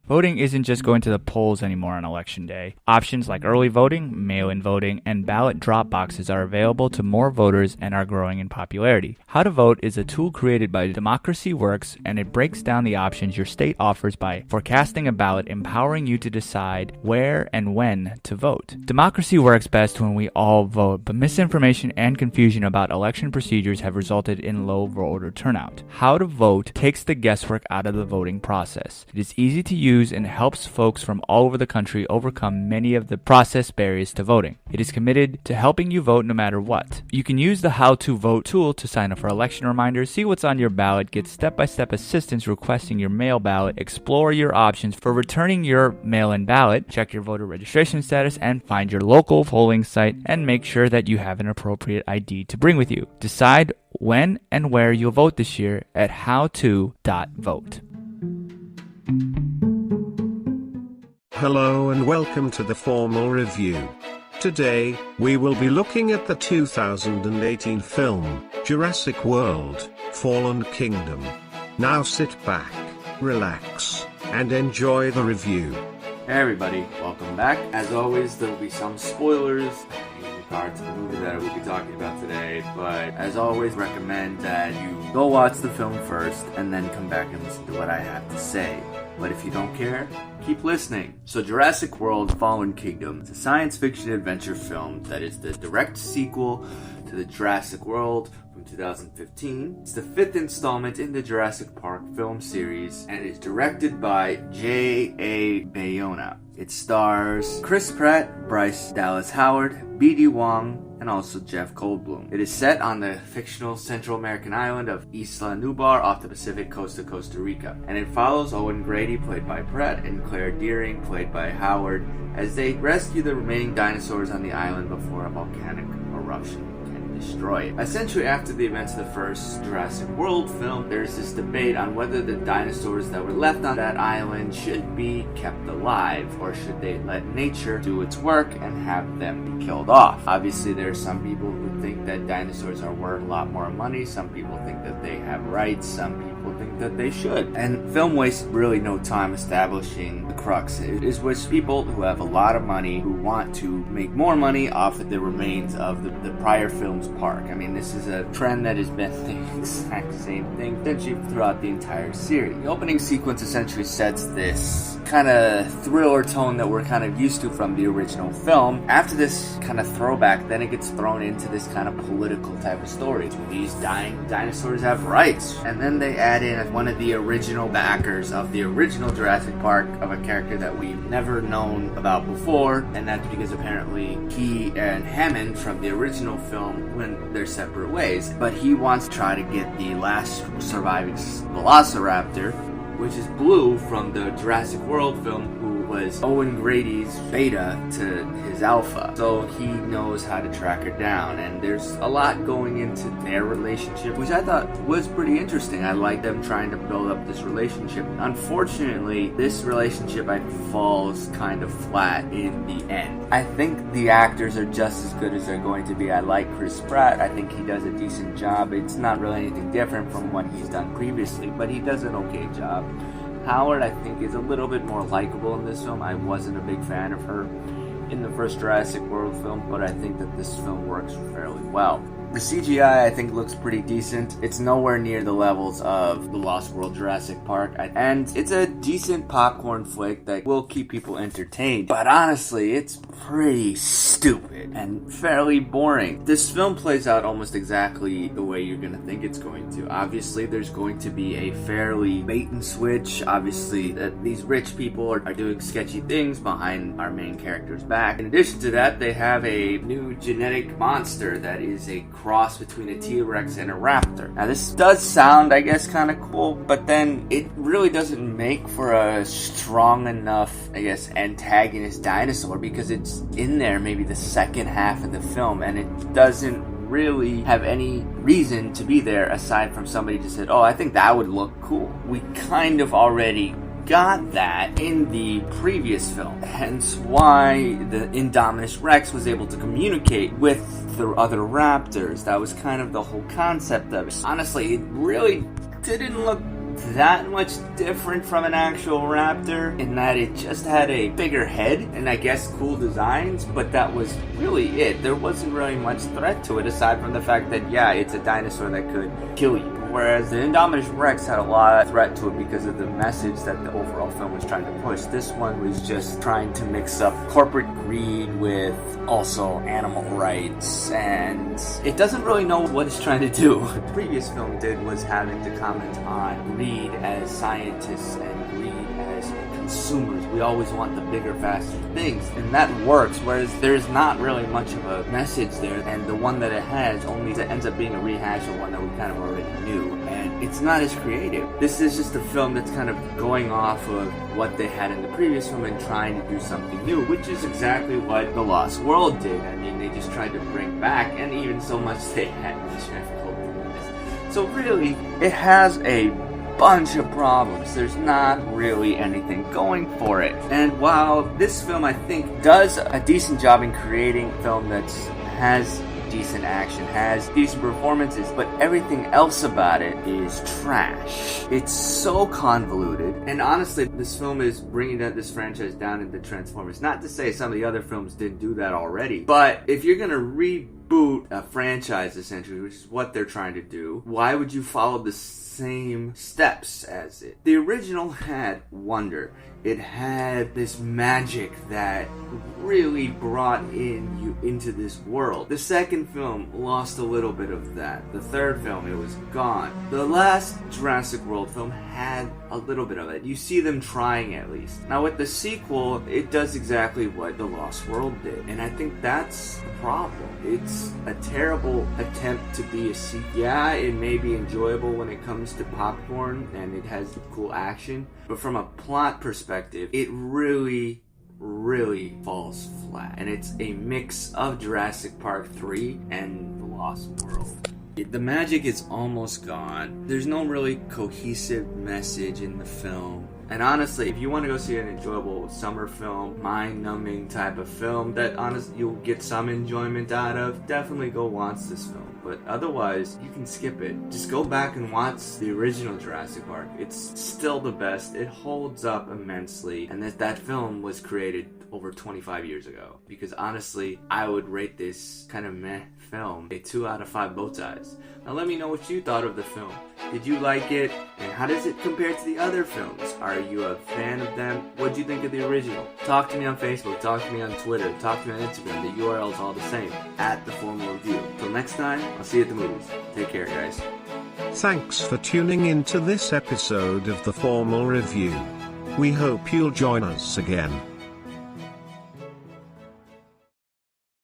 Voting isn't just going to the polls anymore on Election Day. Options like early voting, mail-in voting, and ballot drop boxes are available to more voters and are growing in popularity. How to Vote is a tool created by Democracy Works, and it breaks down the options your state offers by forecasting a ballot, empowering you to decide where and when to vote. Democracy works best when we all vote, but misinformation and confusion about election procedures have resulted in low voter turnout. How to Vote takes the guesswork out of the voting process. It is easy to use and helps folks from all over the country overcome many of the process barriers to voting. It is committed to helping you vote no matter what. You can use the How to Vote tool to sign up for election reminders, see what's on your ballot, get step-by-step assistance requesting your mail ballot, explore your options for returning your mail-in ballot, check your voter registration status, and find your local polling site, and make sure that you have an appropriate ID to bring with you. Decide when and where you'll vote this year at howto.vote. Hello and welcome to the formal review. Today, we will be looking at the 2018 film, Jurassic World: Fallen Kingdom. Now sit back, relax, and enjoy the review. Hey everybody, welcome back. As always, there will be some spoilers in regard to the movie that I will be talking about today, but as always, recommend that you go watch the film first and then come back and listen to what I have to say. But if you don't care, keep listening. So Jurassic World: Fallen Kingdom is a science fiction adventure film that is the direct sequel to the Jurassic World from 2015. It's the fifth installment in the Jurassic Park film series and is directed by J.A. Bayona. It stars Chris Pratt, Bryce Dallas Howard, B.D. Wong, and also Jeff Goldblum. It is set on the fictional Central American island of Isla Nublar off the Pacific coast of Costa Rica. And it follows Owen Grady, played by Pratt, and Claire Dearing, played by Howard, as they rescue the remaining dinosaurs on the island before a volcanic eruption can destroy it. Essentially, after the events of the first Jurassic World film, there's this debate on whether the dinosaurs that were left on that island should be kept alive, or should they let nature do its work and have them be killed off. Obviously, there are some people who think that dinosaurs are worth a lot more money, some people think that they have rights, some people think that they should. And film wastes really no time establishing the crux. It is with people who have a lot of money, who want to make more money off of the remains of the prior film's park. I mean, this is a trend that has been the exact same thing essentially throughout the entire series. The opening sequence essentially sets this kind of thriller tone that we're kind of used to from the original film. After this kind of throwback, then it gets thrown into this kind of political type of story. These dying dinosaurs have rights. And then they add in one of the original backers of the original Jurassic Park, of a character that we've never known about before, and that's because apparently he and Hammond from the original film went their separate ways. But he wants to try to get the last surviving velociraptor, which is Blue from the Jurassic World film, who was Owen Grady's beta to his alpha. So he knows how to track her down, and there's a lot going into their relationship, which I thought was pretty interesting. I like them trying to build up this relationship. Unfortunately, this relationship falls kind of flat in the end. I think the actors are just as good as they're going to be. I like Chris Pratt. I think he does a decent job. It's not really anything different from what he's done previously, but he does an okay job. Howard, I think, is a little bit more likable in this film. I wasn't a big fan of her in the first Jurassic World film, but I think that this film works fairly well. The CGI, I think, looks pretty decent. It's nowhere near the levels of The Lost World Jurassic Park, and it's a decent popcorn flick that will keep people entertained. But honestly, it's pretty stupid and fairly boring. This film plays out almost exactly the way you're gonna think it's going to. Obviously, there's going to be a fairly bait and switch. Obviously, that these rich people are doing sketchy things behind our main character's back. In addition to that, they have a new genetic monster that is a cross between a T-Rex and a raptor. Now, this does sound, I guess, kind of cool, but then it really doesn't make for a strong enough, I guess, antagonist dinosaur, because it's in there maybe the second half of the film, and it doesn't really have any reason to be there aside from somebody just said, oh, I think that would look cool. We kind of already got that in the previous film, hence why the Indominus Rex was able to communicate with the other raptors. That was kind of the whole concept of it. Honestly, it really didn't look that much different from an actual raptor in that it just had a bigger head and I guess cool designs, but that was really it. There wasn't really much threat to it aside from the fact that, yeah, it's a dinosaur that could kill you. Whereas the Indominus Rex had a lot of threat to it because of the message that the overall film was trying to push. This one was just trying to mix up corporate greed with also animal rights, and it doesn't really know what it's trying to do. The previous film did was having to comment on greed as scientists and greed as consumers. We always want the bigger, faster things, and that works, whereas there's not really much of a message there, and the one that it has only ends up being a rehash of one that we kind of already knew, and it's not as creative. This is just a film that's kind of going off of what they had in the previous film and trying to do something new, which is exactly what The Lost World did. I mean, they just tried to bring back, and even so much they had difficulty with this. So really, it has a bunch of problems. There's not really anything going for it. And while this film, I think, does a decent job in creating a film that has decent action, has decent performances, but everything else about it is trash. It's so convoluted, and honestly, this film is bringing this franchise down into Transformers. Not to say some of the other films didn't do that already, but if you're gonna reboot a franchise, essentially, which is what they're trying to do, why would you follow the same steps as it? The original had wonder. It had this magic that really brought in you into this world. The second film lost a little bit of that. The third film, it was gone. The last Jurassic World film had a little bit of it. You see them trying at least. Now with the sequel, it does exactly what The Lost World did. And I think that's the problem. It's a terrible attempt to be a sequel. Yeah, it may be enjoyable when it comes to popcorn and it has cool action, but from a plot perspective, it really falls flat. And it's a mix of Jurassic Park 3 and The Lost World. The magic is almost gone. There's no really cohesive message in the film. And honestly, if you want to go see an enjoyable summer film, mind-numbing type of film that honestly you'll get some enjoyment out of, definitely go watch this film. But otherwise, you can skip it. Just go back and watch the original Jurassic Park. It's still the best. It holds up immensely. And that film was created over 25 years ago. Because honestly, I would rate this kind of meh film a 2 out of 5 bow ties. Now let me know what you thought of the film. Did you like it? And how does it compare to the other films? Are you a fan of them? What do you think of the original? Talk to me on Facebook, talk to me on Twitter, talk to me on Instagram. The URL is all the same, at The Formal Review. Till next time, I'll see you at the movies. Take care, guys. Thanks for tuning in to this episode of The Formal Review. We hope you'll join us again.